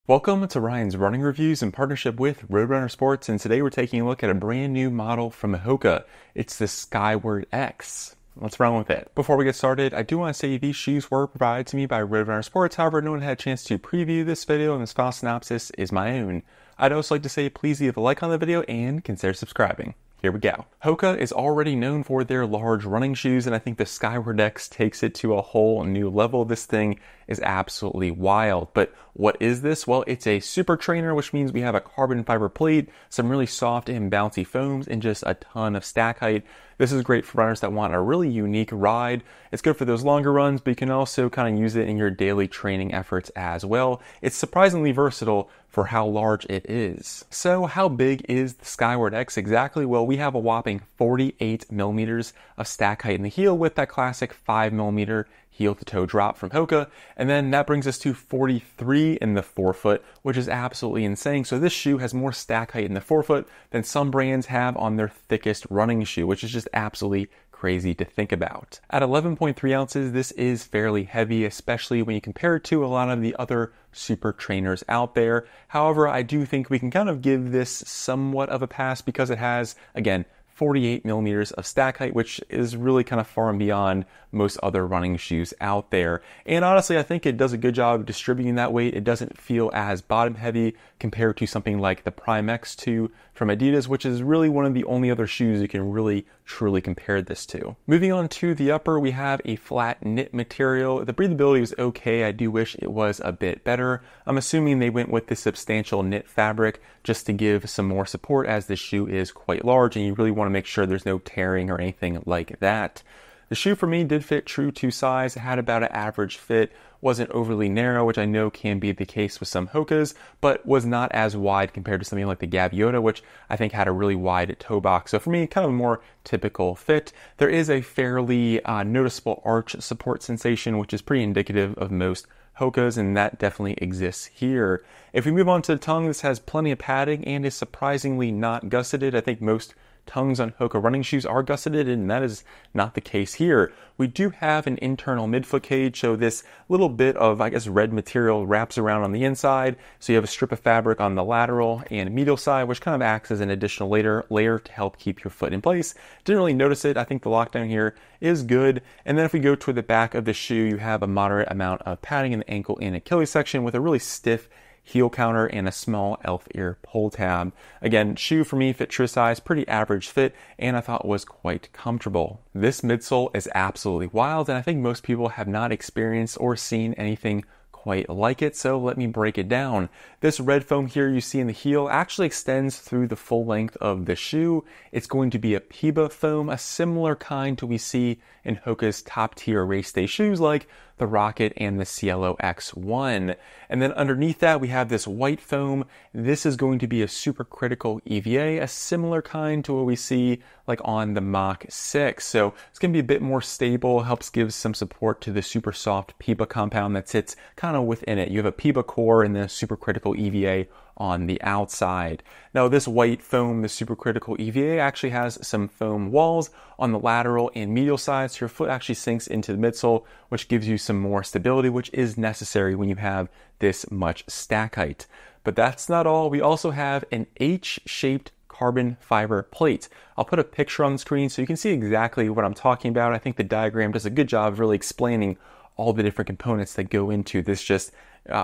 Welcome to Ryan's Running Reviews in partnership with Roadrunner Sports, and today we're taking a look at a brand new model from HOKA. It's the Skyward X. Let's run with it. Before we get started, I do want to say these shoes were provided to me by Roadrunner Sports. However, no one had a chance to preview this video, and this file synopsis is my own. I'd also like to say please leave a like on the video and consider subscribing. Here we go. HOKA is already known for their large running shoes, and I think the Skyward X takes it to a whole new level. This thing is absolutely wild. But what is this? Well, it's a super trainer, which means we have a carbon fiber plate, some really soft and bouncy foams, and just a ton of stack height. This is great for runners that want a really unique ride. It's good for those longer runs, but you can also kind of use it in your daily training efforts as well. It's surprisingly versatile for how large it is. So how big is the Skyward X exactly? Well, we have a whopping 48 millimeters of stack height in the heel with that classic 5 millimeter heel to toe drop from HOKA. And then that brings us to 43 in the forefoot, which is absolutely insane. So this shoe has more stack height in the forefoot than some brands have on their thickest running shoe, which is just absolutely crazy to think about. At 11.3 ounces, this is fairly heavy, especially when you compare it to a lot of the other super trainers out there. However, I do think we can kind of give this somewhat of a pass because it has, again, 48 millimeters of stack height, which is really kind of far and beyond most other running shoes out there. And honestly, I think it does a good job of distributing that weight. It doesn't feel as bottom heavy compared to something like the Prime X2 from Adidas, which is really one of the only other shoes you can really truly compare this to. Moving on to the upper, we have a flat knit material. The breathability was okay. I do wish it was a bit better. I'm assuming they went with the substantial knit fabric just to give some more support, as the shoe is quite large and you really want to make sure there's no tearing or anything like that. The shoe for me did fit true to size. It had about an average fit, wasn't overly narrow, which I know can be the case with some HOKAs, but was not as wide compared to something like the Gaviota, which I think had a really wide toe box. So for me, kind of a more typical fit. There is a fairly noticeable arch support sensation, which is pretty indicative of most HOKAs, and that definitely exists here. If we move on to the tongue, this has plenty of padding and is surprisingly not gusseted. I think most tongues on HOKA running shoes are gusseted, and that is not the case here. We do have an internal midfoot cage, so this little bit of, I guess, red material wraps around on the inside. So you have a strip of fabric on the lateral and medial side, which kind of acts as an additional layer to help keep your foot in place. Didn't really notice it. I think the lockdown here is good. And then if we go toward the back of the shoe, you have a moderate amount of padding in the ankle and Achilles section with a really stiff heel counter and a small elf ear pull tab. Again, shoe for me fit true size, pretty average fit, and I thought was quite comfortable. This midsole is absolutely wild, and I think most people have not experienced or seen anything quite like it, so let me break it down. This red foam here you see in the heel actually extends through the full length of the shoe. It's going to be a PIBA foam, a similar kind to we see in HOKA's top tier race day shoes like the Rocket and the Cielo X1. And then underneath that we have this white foam. This is going to be a supercritical EVA, a similar kind to what we see like on the Mach 6. So it's going to be a bit more stable, helps give some support to the super soft PIBA compound that sits kind of within it. You have a PIBA core and then a supercritical EVA on the outside. Now this white foam, the supercritical EVA, actually has some foam walls on the lateral and medial sides, so your foot actually sinks into the midsole, which gives you some more stability, which is necessary when you have this much stack height. But that's not all. We also have an H-shaped carbon fiber plate. I'll put a picture on the screen so you can see exactly what I'm talking about. I think the diagram does a good job of really explaining all the different components that go into this just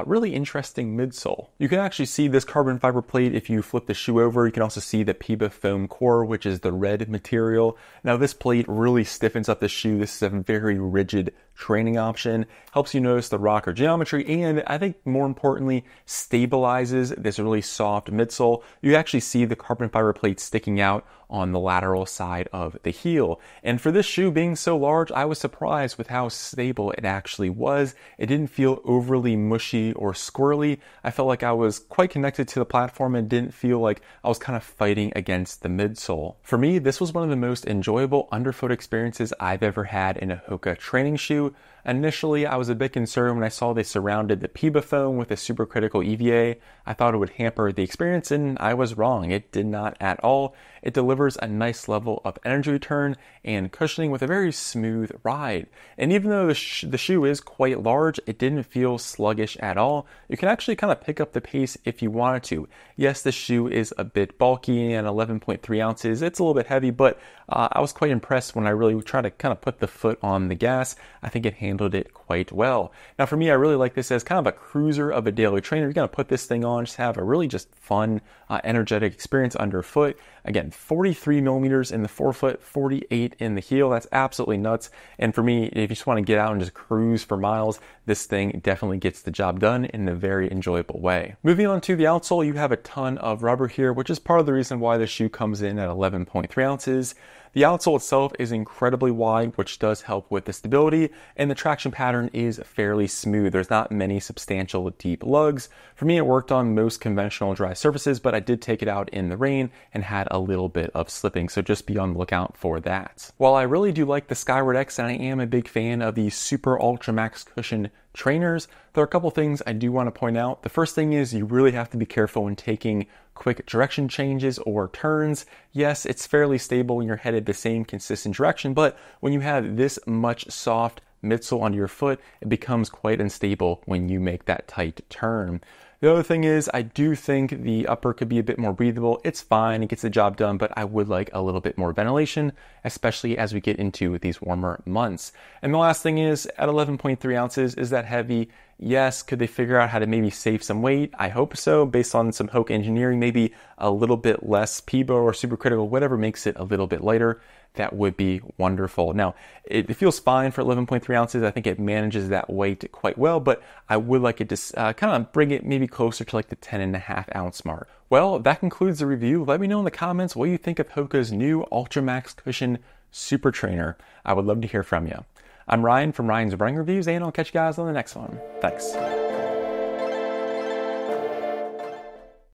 really interesting midsole. You can actually see this carbon fiber plate if you flip the shoe over. You can also see the PIBA foam core, which is the red material. Now this plate really stiffens up the shoe. This is a very rigid training option, helps you notice the rocker geometry, and I think more importantly, stabilizes this really soft midsole. You actually see the carbon fiber plate sticking out on the lateral side of the heel. And for this shoe being so large, I was surprised with how stable it actually was. It didn't feel overly mushy or squirrely. I felt like I was quite connected to the platform and didn't feel like I was kind of fighting against the midsole. For me, this was one of the most enjoyable underfoot experiences I've ever had in a HOKA training shoe. Initially, I was a bit concerned when I saw they surrounded the PIBA foam with a supercritical EVA. I thought it would hamper the experience, and I was wrong. It did not at all. It delivers a nice level of energy return and cushioning with a very smooth ride. And even though the shoe is quite large, it didn't feel sluggish at all. You can actually kind of pick up the pace if you wanted to. Yes, the shoe is a bit bulky and 11.3 ounces. It's a little bit heavy, but I was quite impressed when I really tried to kind of put the foot on the gas. I think it handled it quite well. Now for me, I really like this as kind of a cruiser of a daily trainer. You're going to put this thing on, just have a really just fun, energetic experience underfoot. Again, 43 millimeters in the forefoot, 48 in the heel. That's absolutely nuts. And for me, if you just want to get out and just cruise for miles, this thing definitely gets the job done in a very enjoyable way. Moving on to the outsole, you have a ton of rubber here, which is part of the reason why the shoe comes in at 11.3 ounces. The outsole itself is incredibly wide, which does help with the stability, and the traction pattern is fairly smooth. There's not many substantial deep lugs. For me, it worked on most conventional dry surfaces, but I did take it out in the rain and had a little bit of slipping, so just be on the lookout for that. While I really do like the Skyward X, and I am a big fan of the Super Ultra Max Cushion trainers, there are a couple things I do want to point out. The first thing is you really have to be careful when taking quick direction changes or turns. Yes, it's fairly stable when you're headed the same consistent direction, but when you have this much soft midsole under your foot, it becomes quite unstable when you make that tight turn. The other thing is, I do think the upper could be a bit more breathable. It's fine, it gets the job done, but I would like a little bit more ventilation, especially as we get into these warmer months. And the last thing is, at 11.3 ounces, is that heavy? Yes. Could they figure out how to maybe save some weight? I hope so, based on some HOKA engineering, maybe a little bit less PIBA or supercritical, whatever makes it a little bit lighter. That would be wonderful. Now, it feels fine for 11.3 ounces. I think it manages that weight quite well, but I would like it to kind of bring it maybe closer to like the 10.5 ounce mark. Well, that concludes the review. Let me know in the comments what you think of HOKA's new Ultra Max Cushion Super Trainer. I would love to hear from you. I'm Ryan from Ryan's Running Reviews, and I'll catch you guys on the next one. Thanks.